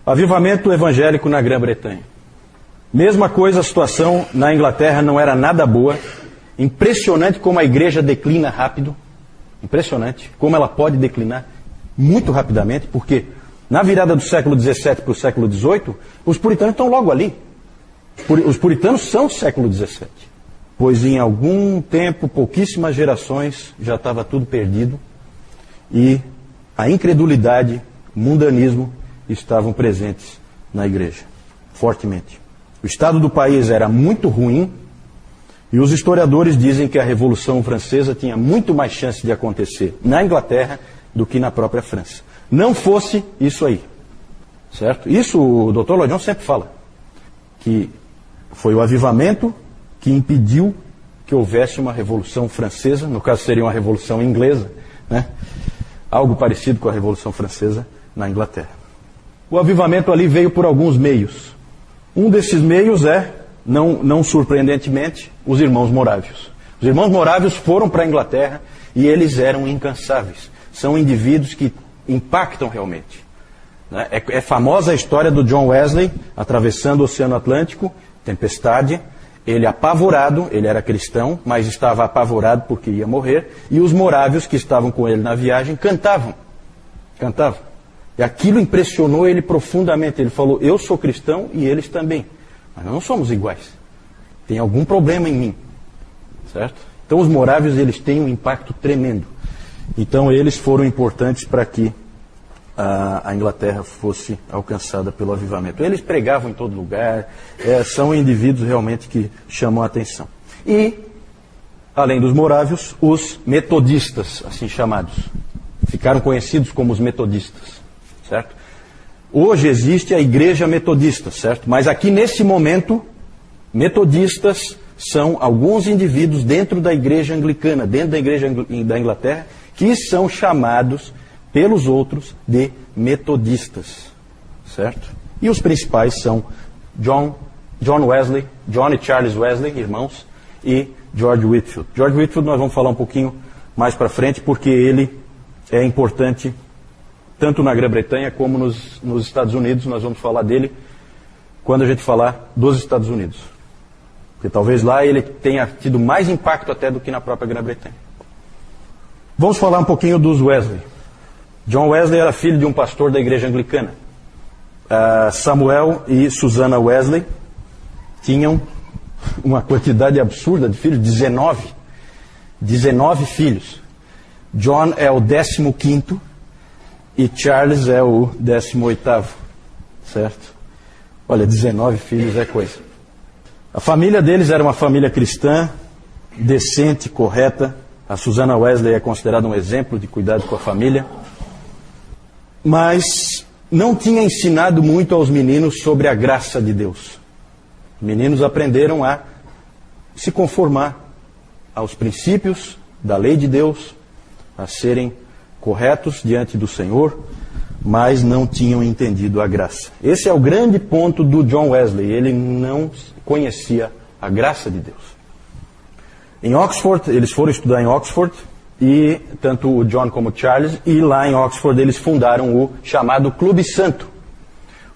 Avivamento evangélico na Grã-Bretanha. Mesma coisa, a situação na Inglaterra não era nada boa. Impressionante como a igreja declina rápido. Impressionante como ela pode declinar muito rapidamente, porque na virada do século XVII para o século XVIII, os puritanos estão logo ali. Os puritanos são o século XVII. Pois em algum tempo, pouquíssimas gerações, já estava tudo perdido. E a incredulidade, o mundanismo estavam presentes na igreja, fortemente. O estado do país era muito ruim. E os historiadores dizem que a Revolução Francesa tinha muito mais chance de acontecer na Inglaterra do que na própria França. Não fosse isso aí. Certo? Isso o Dr. Lloyd Jones sempre fala. Que foi o avivamento que impediu que houvesse uma Revolução Francesa. No caso seria uma Revolução Inglesa. Né? Algo parecido com a Revolução Francesa na Inglaterra. O avivamento ali veio por alguns meios. Um desses meios é, não surpreendentemente, os irmãos morávios. Os irmãos morávios foram para a Inglaterra e eles eram incansáveis. São indivíduos que impactam realmente. É famosa a história do John Wesley atravessando o Oceano Atlântico, tempestade. Ele apavorado, ele era cristão, mas estava apavorado porque ia morrer. E os morávios que estavam com ele na viagem cantavam. Cantavam. E aquilo impressionou ele profundamente. Ele falou, eu sou cristão e eles também. Mas nós não somos iguais. Tem algum problema em mim. Certo? Então os morávios, eles têm um impacto tremendo. Então eles foram importantes para que a Inglaterra fosse alcançada pelo avivamento. Eles pregavam em todo lugar. São indivíduos realmente que chamam a atenção. E, além dos morávios, os metodistas, assim chamados. Ficaram conhecidos como os metodistas. Certo? Hoje existe a igreja metodista, certo? Mas aqui nesse momento, metodistas são alguns indivíduos dentro da igreja anglicana, dentro da igreja da Inglaterra, que são chamados pelos outros de metodistas, certo? E os principais são John Wesley, John e Charles Wesley, irmãos, e George Whitefield. George Whitefield nós vamos falar um pouquinho mais para frente, porque ele é importante tanto na Grã-Bretanha como nos Estados Unidos. Nós vamos falar dele quando a gente falar dos Estados Unidos. Porque talvez lá ele tenha tido mais impacto até do que na própria Grã-Bretanha. Vamos falar um pouquinho dos Wesley. John Wesley era filho de um pastor da igreja anglicana. Samuel e Susana Wesley tinham uma quantidade absurda de filhos, 19. 19 filhos. John é o 15º e Charles é o 18º. Certo? Olha, 19 filhos é coisa. A família deles era uma família cristã, decente, correta. A Susana Wesley é considerada um exemplo de cuidado com a família. Mas não tinha ensinado muito aos meninos sobre a graça de Deus. Os meninos aprenderam a se conformar aos princípios da lei de Deus, a serem corretos diante do Senhor, mas não tinham entendido a graça. Esse é o grande ponto do John Wesley. Ele não conhecia a graça de Deus. Em Oxford, eles foram estudar em Oxford, e tanto o John como o Charles, e lá em Oxford eles fundaram o chamado Clube Santo.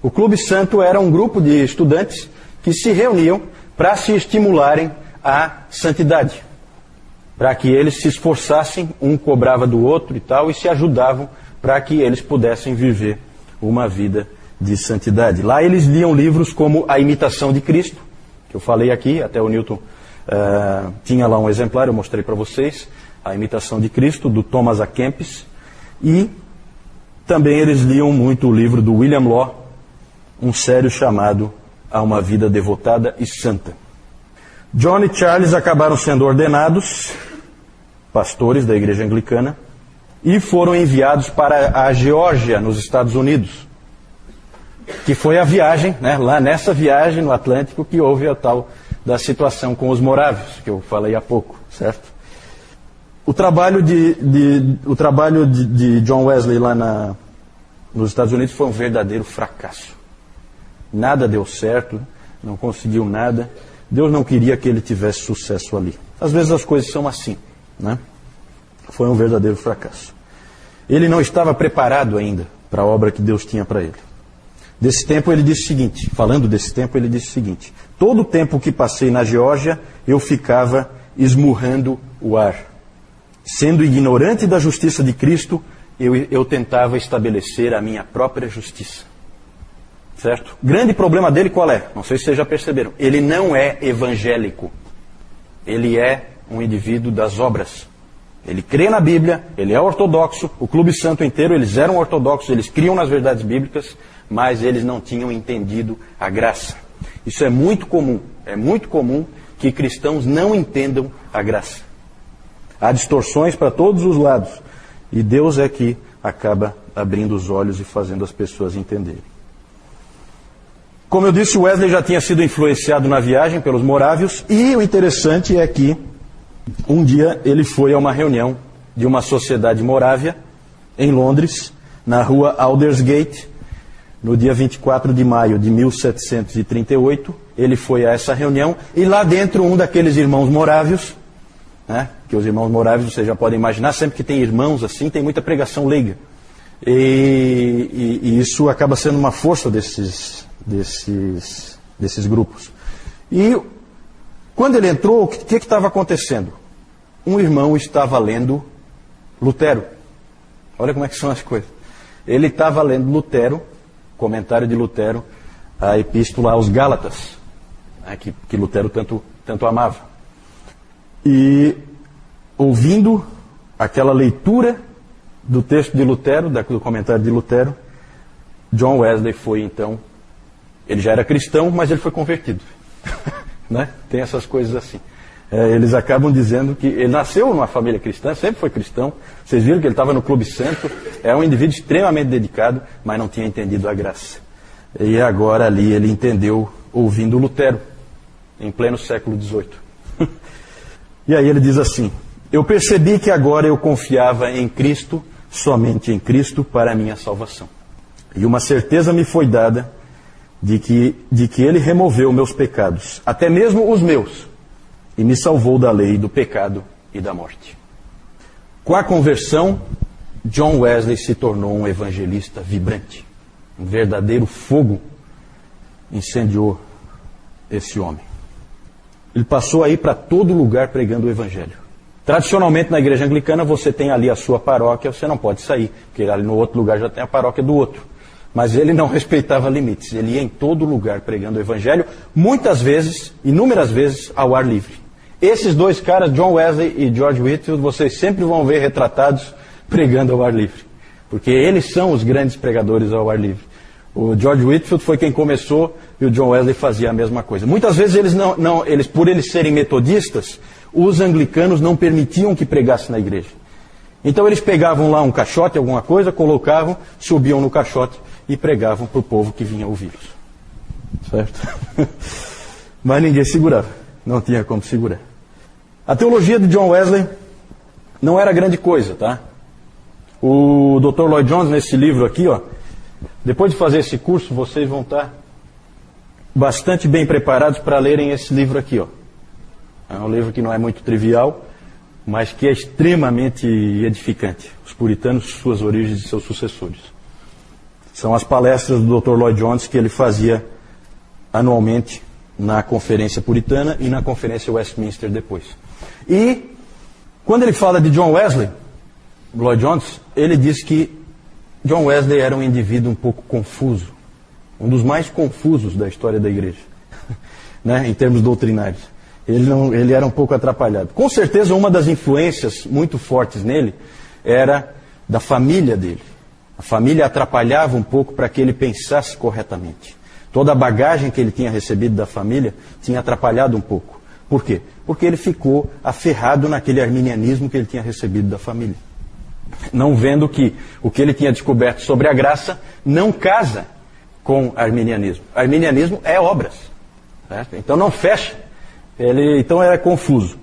O Clube Santo era um grupo de estudantes que se reuniam para se estimularem à santidade. Para que eles se esforçassem, um cobrava do outro e tal, e se ajudavam para que eles pudessem viver uma vida de santidade. Lá eles liam livros como A Imitação de Cristo, que eu falei aqui, até o Newton tinha lá um exemplar, eu mostrei para vocês, A Imitação de Cristo, do Thomas A. Kempis, e também eles liam muito o livro do William Law, um sério chamado A Uma Vida Devotada e Santa. John e Charles acabaram sendo ordenados pastores da igreja anglicana e foram enviados para a Geórgia, nos Estados Unidos, que foi a viagem, né, lá nessa viagem no Atlântico, que houve a tal da situação com os morávios, que eu falei há pouco, certo? O trabalho de John Wesley lá nos Estados Unidos foi um verdadeiro fracasso. Nada deu certo, não conseguiu nada. Deus não queria que ele tivesse sucesso ali. Às vezes as coisas são assim, né? Foi um verdadeiro fracasso. Ele não estava preparado ainda para a obra que Deus tinha para ele. Desse tempo ele disse o seguinte, falando desse tempo ele disse o seguinte: todo o tempo que passei na Geórgia, eu ficava esmurrando o ar. Sendo ignorante da justiça de Cristo, eu tentava estabelecer a minha própria justiça. Certo? O grande problema dele qual é? Não sei se vocês já perceberam. Ele não é evangélico. Ele é um indivíduo das obras. Ele crê na Bíblia, ele é ortodoxo, o Clube Santo inteiro, eles eram ortodoxos, eles criam nas verdades bíblicas, mas eles não tinham entendido a graça. Isso é muito comum que cristãos não entendam a graça. Há distorções para todos os lados, e Deus é que acaba abrindo os olhos e fazendo as pessoas entenderem. Como eu disse, Wesley já tinha sido influenciado na viagem pelos morávios, e o interessante é que um dia ele foi a uma reunião de uma sociedade morávia em Londres, na rua Aldersgate, no dia 24 de maio de 1738. Ele foi a essa reunião e lá dentro um daqueles irmãos morávios, né, que os irmãos morávios vocês já podem imaginar, sempre que tem irmãos assim, tem muita pregação leiga. E isso acaba sendo uma força desses grupos. E quando ele entrou, o que estava acontecendo? Um irmão estava lendo Lutero. Olha como é que são as coisas. Ele estava lendo Lutero, comentário de Lutero, a epístola aos Gálatas, né, que Lutero tanto amava. E ouvindo aquela leitura do texto de Lutero, do comentário de Lutero, John Wesley foi então, ele já era cristão, mas ele foi convertido. Né? Tem essas coisas assim. Eles acabam dizendo que ele nasceu numa família cristã, sempre foi cristão. Vocês viram que ele estava no Clube Santo, é um indivíduo extremamente dedicado, mas não tinha entendido a graça. E agora ali ele entendeu ouvindo Lutero, em pleno século XVIII. E aí ele diz assim: eu percebi que agora eu confiava em Cristo, somente em Cristo, para a minha salvação. E uma certeza me foi dada de que Ele removeu meus pecados, até mesmo os meus, e me salvou da lei, do pecado e da morte. Com a conversão, John Wesley se tornou um evangelista vibrante. Um verdadeiro fogo incendiou esse homem. Ele passou a ir para todo lugar pregando o evangelho. Tradicionalmente na igreja anglicana você tem ali a sua paróquia, você não pode sair, porque ali no outro lugar já tem a paróquia do outro. Mas ele não respeitava limites, ele ia em todo lugar pregando o evangelho, muitas vezes, inúmeras vezes, ao ar livre. Esses dois caras, John Wesley e George Whitefield, vocês sempre vão ver retratados pregando ao ar livre. Porque eles são os grandes pregadores ao ar livre. O George Whitefield foi quem começou e o John Wesley fazia a mesma coisa. Muitas vezes eles, por eles serem metodistas, os anglicanos não permitiam que pregasse na igreja. Então eles pegavam lá um caixote, alguma coisa, colocavam, subiam no caixote e pregavam para o povo que vinha ouvi-los. Certo? Mas ninguém segurava. Não tinha como segurar. A teologia de John Wesley não era grande coisa, tá? O Dr. Lloyd Jones, nesse livro aqui, ó, depois de fazer esse curso, vocês vão estar bastante bem preparados para lerem esse livro aqui, ó. É um livro que não é muito trivial, mas que é extremamente edificante. Os puritanos, suas origens e seus sucessores. São as palestras do Dr. Lloyd Jones que ele fazia anualmente na Conferência Puritana e na Conferência Westminster depois. E quando ele fala de John Wesley, Lloyd Jones, ele diz que John Wesley era um indivíduo um pouco confuso, um dos mais confusos da história da igreja, né, em termos doutrinários. Ele era um pouco atrapalhado. Com certeza uma das influências muito fortes nele era da família dele. A família atrapalhava um pouco para que ele pensasse corretamente. Toda a bagagem que ele tinha recebido da família tinha atrapalhado um pouco. Por quê? Porque ele ficou aferrado naquele arminianismo que ele tinha recebido da família. Não vendo que o que ele tinha descoberto sobre a graça não casa com arminianismo. Arminianismo é obras. Certo? Então não fecha. Então era confuso.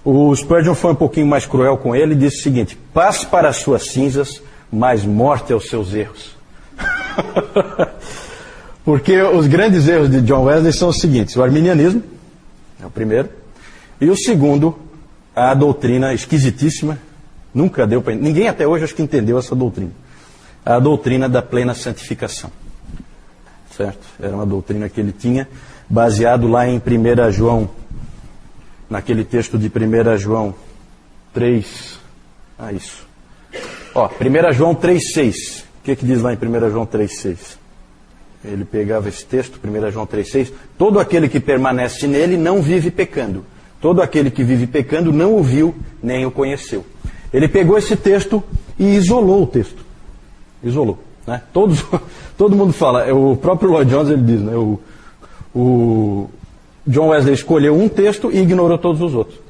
O Spurgeon foi um pouquinho mais cruel com ele e disse o seguinte: passe para as suas cinzas, mas morte aos seus erros. Porque os grandes erros de John Wesley são os seguintes: o arminianismo é o primeiro, e o segundo, a doutrina esquisitíssima, nunca deu para ninguém até hoje acho que entendeu essa doutrina, a doutrina da plena santificação. certo? Era uma doutrina que ele tinha, baseado lá em 1 João, naquele texto de 1 João 3, isso. 1 João 3,6, o que diz lá em 1 João 3,6? Ele pegava esse texto, 1 João 3,6, todo aquele que permanece nele não vive pecando, todo aquele que vive pecando não o viu nem o conheceu. Ele pegou esse texto e isolou o texto, isolou, né? Todo mundo fala, o próprio Lloyd Jones ele diz, né? O John Wesley escolheu um texto e ignorou todos os outros.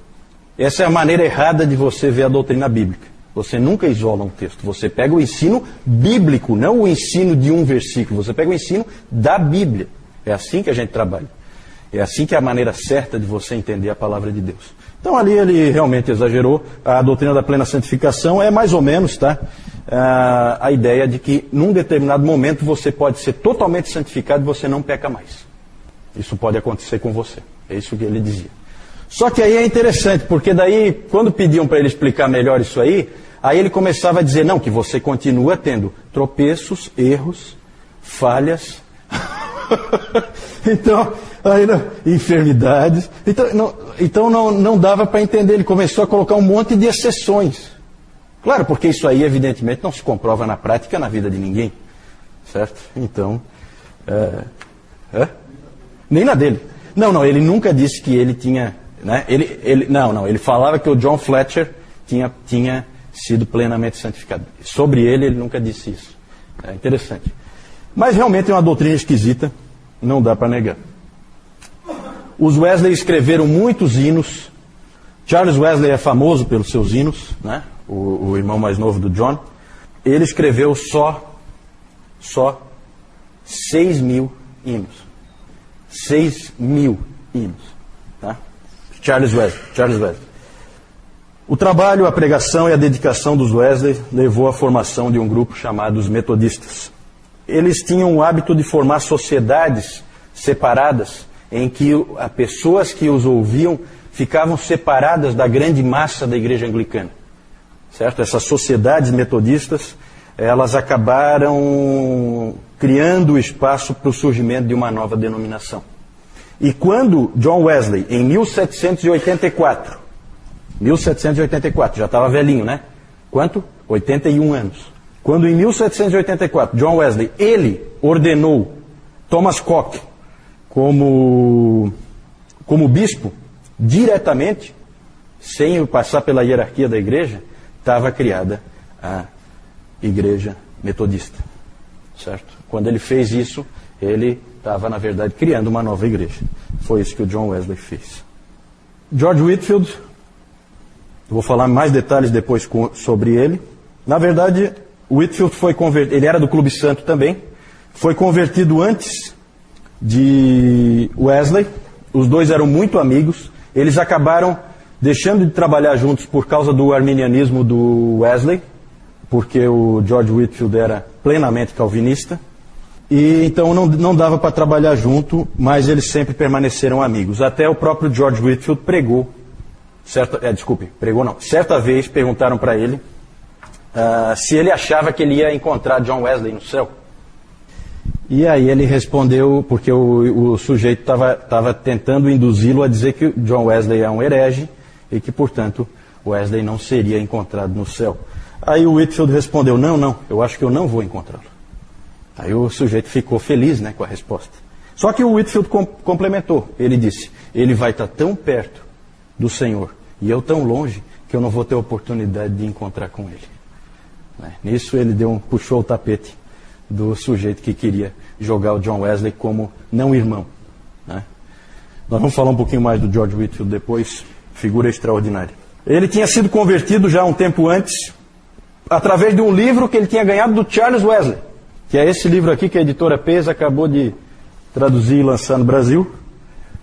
Essa é a maneira errada de você ver a doutrina bíblica. Você nunca isola um texto. Você pega o ensino bíblico, não o ensino de um versículo. Você pega o ensino da Bíblia. É assim que a gente trabalha. É assim que é a maneira certa de você entender a palavra de Deus. Então ali ele realmente exagerou. A doutrina da plena santificação é mais ou menos, tá? A ideia de que num determinado momento você pode ser totalmente santificado e você não peca mais. Isso pode acontecer com você. É isso que ele dizia. Só que aí é interessante, porque daí, quando pediam para ele explicar melhor isso aí ele começava a dizer, não, que você continua tendo tropeços, erros, falhas, então, enfermidades. Então não dava para entender, ele começou a colocar um monte de exceções. Claro, porque isso aí, evidentemente, não se comprova na prática na vida de ninguém. Certo? Então, nem na dele. Não, ele nunca disse que ele tinha... Né? Ele falava que o John Fletcher tinha sido plenamente santificado. Sobre ele nunca disse isso. É interessante. Mas realmente é uma doutrina esquisita, não dá para negar. Os Wesley escreveram muitos hinos. Charles Wesley é famoso pelos seus hinos, né? O irmão mais novo do John. Ele escreveu só 6.000 hinos. 6.000 hinos. Tá? Charles Wesley. O trabalho, a pregação e a dedicação dos Wesley levou à formação de um grupo chamado os Metodistas. Eles tinham o hábito de formar sociedades separadas, em que as pessoas que os ouviam ficavam separadas da grande massa da igreja anglicana. Certo? Essas sociedades metodistas, elas acabaram criando espaço para o surgimento de uma nova denominação. E quando John Wesley, em 1784, já estava velhinho, né? Quanto? 81 anos. Quando em 1784, John Wesley, ele ordenou Thomas Coke como bispo, diretamente, sem passar pela hierarquia da igreja, estava criada a igreja metodista. Certo? Quando ele fez isso, ele estava, na verdade, criando uma nova igreja. Foi isso que o John Wesley fez. George Whitefield, vou falar mais detalhes depois sobre ele. Na verdade, Whitefield foi convertido, ele era do Clube Santo também, foi convertido antes de Wesley. Os dois eram muito amigos. Eles acabaram deixando de trabalhar juntos por causa do arminianismo do Wesley, porque o George Whitefield era plenamente calvinista. E então não dava para trabalhar junto, mas eles sempre permaneceram amigos. Até o próprio George Whitefield pregou. Certa vez perguntaram para ele se ele achava que ele ia encontrar John Wesley no céu. E aí ele respondeu, porque o sujeito estava tentando induzi-lo a dizer que John Wesley é um herege e que, portanto, Wesley não seria encontrado no céu. Aí o Whitefield respondeu, não, eu acho que eu não vou encontrá-lo. Aí o sujeito ficou feliz, né, com a resposta. Só que o Whitefield complementou. Ele disse, ele vai estar tão perto do Senhor e eu tão longe que eu não vou ter oportunidade de encontrar com ele. Nisso ele puxou o tapete do sujeito que queria jogar o John Wesley como não irmão. Né? Nós vamos falar um pouquinho mais do George Whitefield depois, figura extraordinária. Ele tinha sido convertido já um tempo antes, através de um livro que ele tinha ganhado do Charles Wesley, que é esse livro aqui que a editora Pes acabou de traduzir e lançar no Brasil,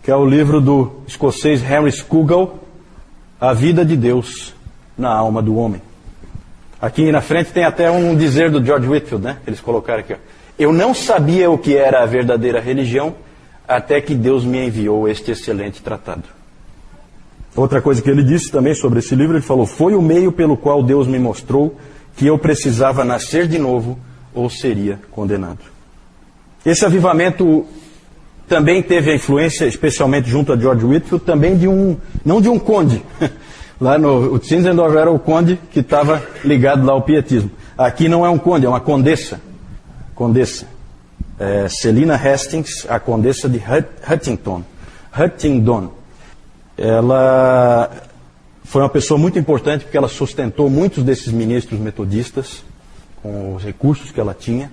que é o livro do escocês Henry Scougal, A Vida de Deus na Alma do Homem. Aqui na frente tem até um dizer do George Whitefield, né? Eles colocaram aqui, ó. Eu não sabia o que era a verdadeira religião até que Deus me enviou este excelente tratado. Outra coisa que ele disse também sobre esse livro, ele falou, foi o meio pelo qual Deus me mostrou que eu precisava nascer de novo ou seria condenado. Esse avivamento também teve a influência, especialmente junto a George Whitefield, também não de um conde. Lá o Zinzendorf era o conde que estava ligado lá ao pietismo. Aqui não é um conde, é uma condessa. Selina Hastings, a condessa de Huntingdon. Ela foi uma pessoa muito importante porque ela sustentou muitos desses ministros metodistas com os recursos que ela tinha.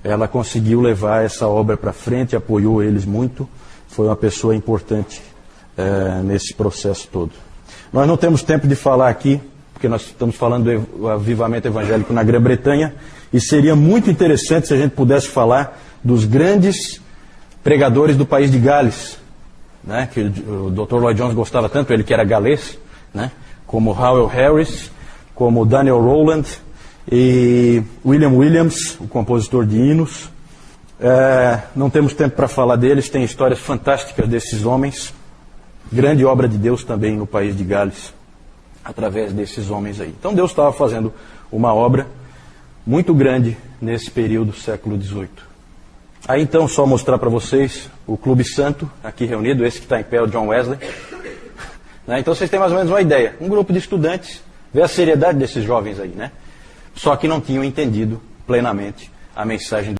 Ela conseguiu levar essa obra para frente, apoiou eles muito. Foi uma pessoa importante nesse processo todo. Nós não temos tempo de falar aqui, porque nós estamos falando do avivamento evangélico na Grã-Bretanha, e seria muito interessante se a gente pudesse falar dos grandes pregadores do país de Gales, né, que o Dr. Lloyd Jones gostava tanto, ele que era galês, né, como Howell Harris, como Daniel Rowland e William Williams, o compositor de hinos. Não temos tempo para falar deles, tem histórias fantásticas desses homens. Grande obra de Deus também no país de Gales, através desses homens aí. Então Deus estava fazendo uma obra muito grande nesse período, século XVIII. Aí então, só mostrar para vocês o Clube Santo, aqui reunido, esse que está em pé, o John Wesley. Né? Então vocês têm mais ou menos uma ideia. Um grupo de estudantes, vê a seriedade desses jovens aí, né? Só que não tinham entendido plenamente a mensagem